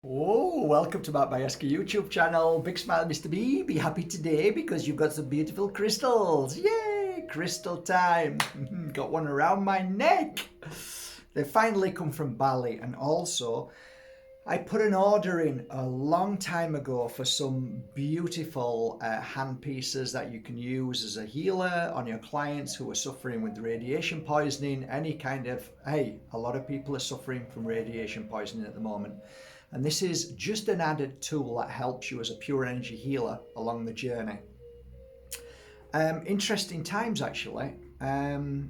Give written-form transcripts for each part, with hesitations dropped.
Oh, welcome to my Bajerski YouTube channel. Big smile, Mr. B. Be happy today because you've got some beautiful crystals. Yay! Crystal time. Got one around my neck. They finally come from Bali, and also I put an order in a long time ago for some beautiful hand pieces that you can use as a healer on your clients who are suffering with radiation poisoning, any kind of, hey, a lot of people are suffering from radiation poisoning at the moment. And this is just an added tool that helps you as a pure energy healer along the journey. Interesting times actually. I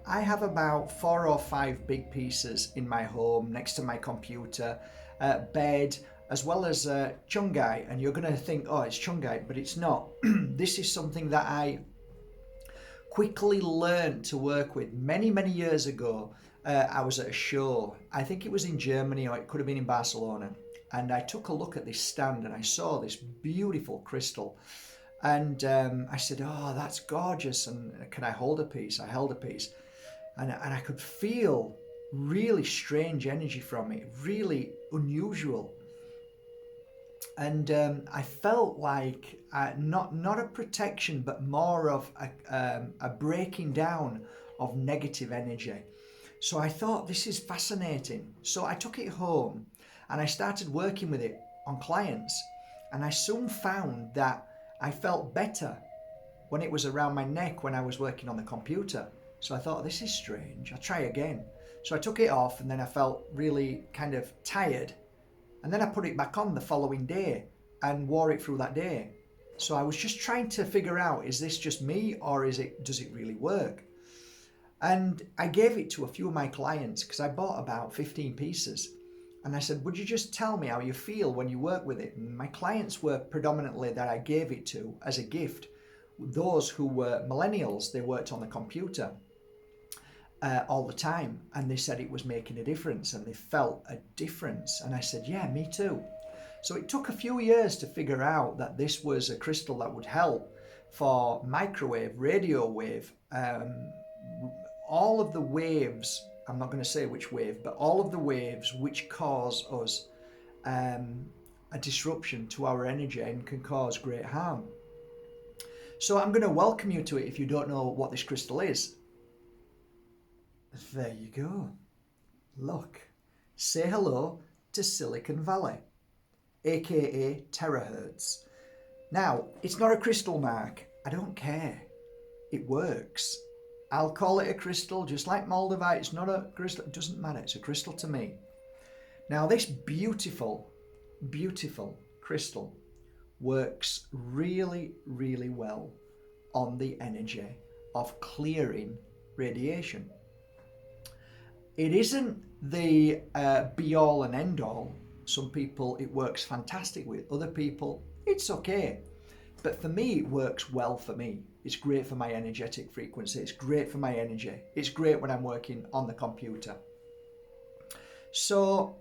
have about 4 or 5 big pieces in my home next to my computer, bed, as well as chungai. And you're going to think, oh, it's chungai, but it's not. This is something that I quickly learned to work with many, many years ago. I was at a show, I think it was in Germany or it could have been in Barcelona, and I took a look at this stand and I saw this beautiful crystal, and I said, oh, that's gorgeous, and can I hold a piece? I held a piece, and I could feel really strange energy from it, really unusual. And I felt like not a protection, but more of a breaking down of negative energy. So I thought, this is fascinating. So I took it home and I started working with it on clients. And I soon found that I felt better when it was around my neck when I was working on the computer. So I thought, this is strange. I'll try again. So I took it off and then I felt really kind of tired. And then I put it back on the following day and wore it through that day. So I was just trying to figure out, is this just me or does it really work? And I gave it to a few of my clients because I bought about 15 pieces. And I said, would you just tell me how you feel when you work with it? And my clients were predominantly that I gave it to as a gift. Those who were millennials, they worked on the computer all the time. And they said it was making a difference and they felt a difference. And I said, yeah, me too. So it took a few years to figure out that this was a crystal that would help for microwave, radio wave, all of the waves, I'm not going to say which wave, but all of the waves which cause us a disruption to our energy and can cause great harm. So I'm going to welcome you to it if you don't know what this crystal is. There you go. Look. Say hello to Silicon Valley, aka terahertz. Now, it's not a crystal, Mark. I don't care. It works. I'll call it a crystal, just like Moldavite. It's not a crystal. It doesn't matter. It's a crystal to me. Now, this beautiful, beautiful crystal works really, really well on the energy of clearing radiation. It isn't the be-all and end-all. Some people, it works fantastic with. Other people, it's okay. But for me, it works well for me. It's great for my energetic frequency. It's great for my energy. It's great when I'm working on the computer. So,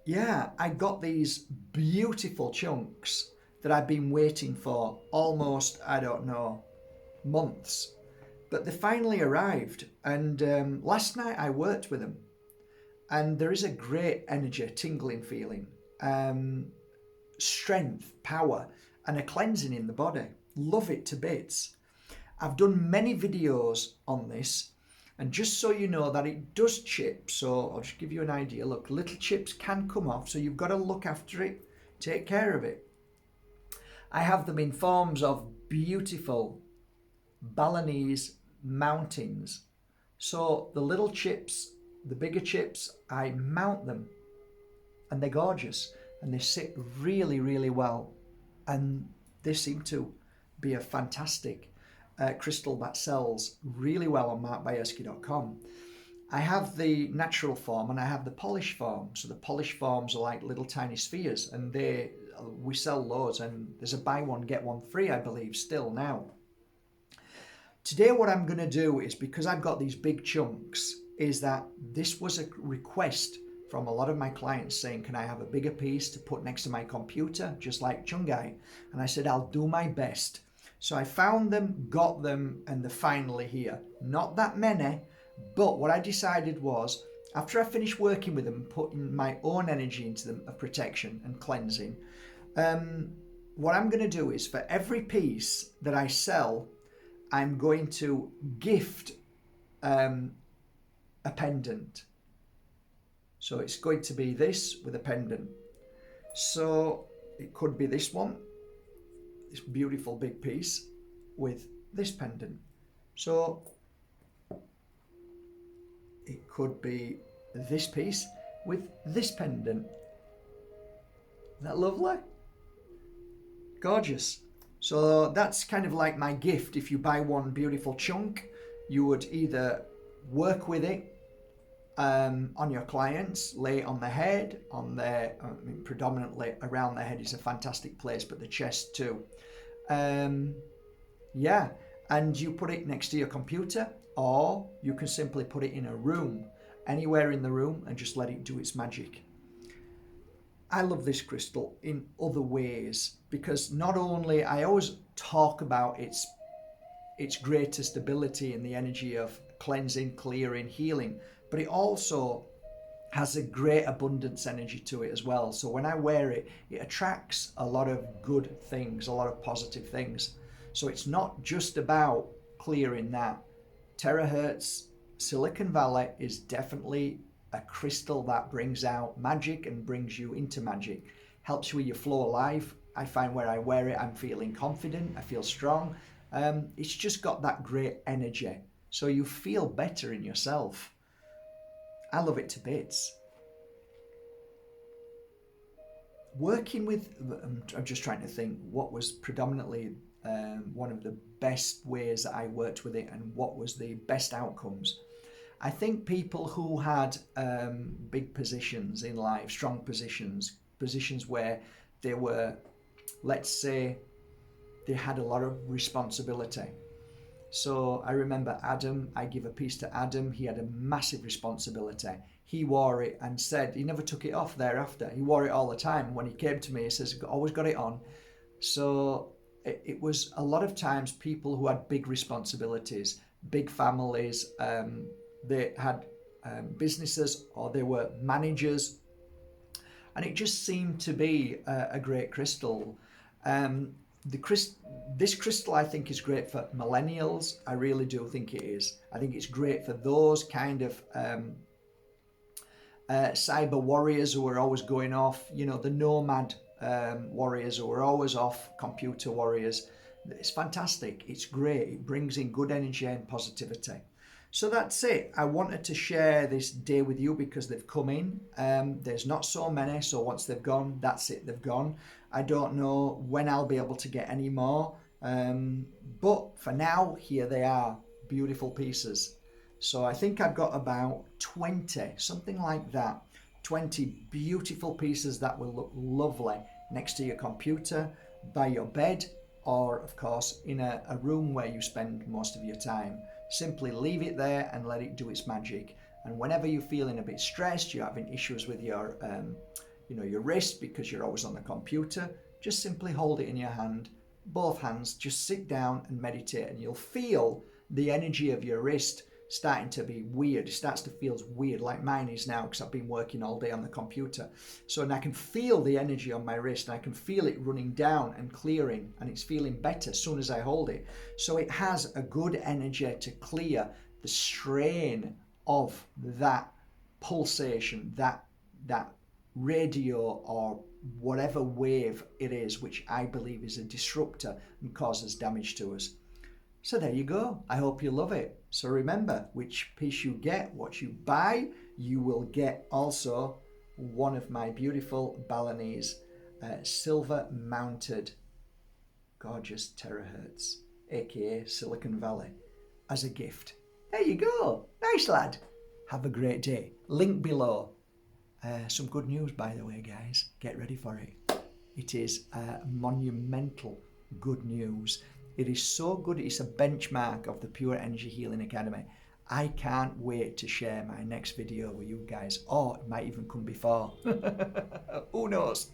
yeah, I got these beautiful chunks that I've been waiting for almost, I don't know, months. But they finally arrived. And last night I worked with them. And there is a great energy, tingling feeling, strength, power, and a cleansing in the body. Love it to bits. I've done many videos on this, and just so you know that it does chip, so I'll just give you an idea. Look, little chips can come off, so you've got to look after it, take care of it. I have them in forms of beautiful Balinese mountains. So the little chips, the bigger chips, I mount them, and they're gorgeous, and they sit really, really well. And they seem to be a fantastic crystal that sells really well on markbajerski.com. I have the natural form and I have the polished form. So the polished forms are like little tiny spheres, and we sell loads, and there's a buy one get one free, I believe, still now. Today what I'm going to do is, because I've got these big chunks, is that this was a request from a lot of my clients saying, can I have a bigger piece to put next to my computer, just like chungai? And I said, I'll do my best. So I found them, got them, and they're finally here. Not that many, but what I decided was after I finish working with them, putting my own energy into them of protection and cleansing, what I'm going to do is for every piece that I sell, I'm going to gift a pendant. So it's going to be this with a pendant. So it could be this one, this beautiful big piece with this pendant. So it could be this piece with this pendant. Isn't that lovely? Gorgeous. So that's kind of like my gift. If you buy one beautiful chunk, you would either work with it on your clients, lay it on the head, on their, predominantly around the head is a fantastic place, but the chest too. Yeah, and you put it next to your computer, or you can simply put it in a room, anywhere in the room, and just let it do its magic. I love this crystal in other ways because not only I always talk about its greatest ability in the energy of cleansing, clearing, healing, but it also has a great abundance energy to it as well. So when I wear it, it attracts a lot of good things, a lot of positive things. So it's not just about clearing that. Terahertz Silicon Valley is definitely a crystal that brings out magic and brings you into magic. Helps you with your flow of life. I find where I wear it, I'm feeling confident, I feel strong. It's just got that great energy. So you feel better in yourself. I love it to bits. Working with, I'm just trying to think what was predominantly one of the best ways that I worked with it and what was the best outcomes. I think people who had big positions in life, strong positions where they were, let's say, they had a lot of responsibility. So I remember Adam, I give a piece to Adam, he had a massive responsibility. He wore it and said, he never took it off thereafter. He wore it all the time. When he came to me, he says, always got it on. So it was a lot of times people who had big responsibilities, big families, they had businesses or they were managers. And it just seemed to be a great crystal. This crystal I think is great for millennials. I really do think it is. I think it's great for those kind of cyber warriors who are always going off, the nomad warriors who are always off, computer warriors. It's fantastic. It's great. It brings in good energy and positivity. So that's it. I wanted to share this day with you because they've come in. There's not so many, so once they've gone, that's it, they've gone. I don't know when I'll be able to get any more, but for now, here they are, beautiful pieces. So I think I've got about 20, something like that, 20 beautiful pieces that will look lovely next to your computer, by your bed, or of course in a room where you spend most of your time. Simply leave it there and let it do its magic. And whenever you're feeling a bit stressed, you're having issues with your your wrist because you're always on the computer, just simply hold it in your hand, both hands, just sit down and meditate, and you'll feel the energy of your wrist starting to be weird. It starts to feel weird, like mine is now, because I've been working all day on the computer. So and I can feel the energy on my wrist, and I can feel it running down and clearing, and it's feeling better as soon as I hold it. So it has a good energy to clear the strain of that pulsation, that radio or whatever wave it is, which I believe is a disruptor and causes damage to us. So there you go. I hope you love it. So remember, which piece you get, what you buy, you will get also one of my beautiful Balinese silver mounted gorgeous terahertz, aka Silicon Valley, as a gift. There you go. Nice lad. Have a great day. Link below. Some good news, by the way, guys. Get ready for it. It is monumental good news. It is so good. It's a benchmark of the Pure Energy Healing Academy. I can't wait to share my next video with you guys. Or it might even come before. Who knows?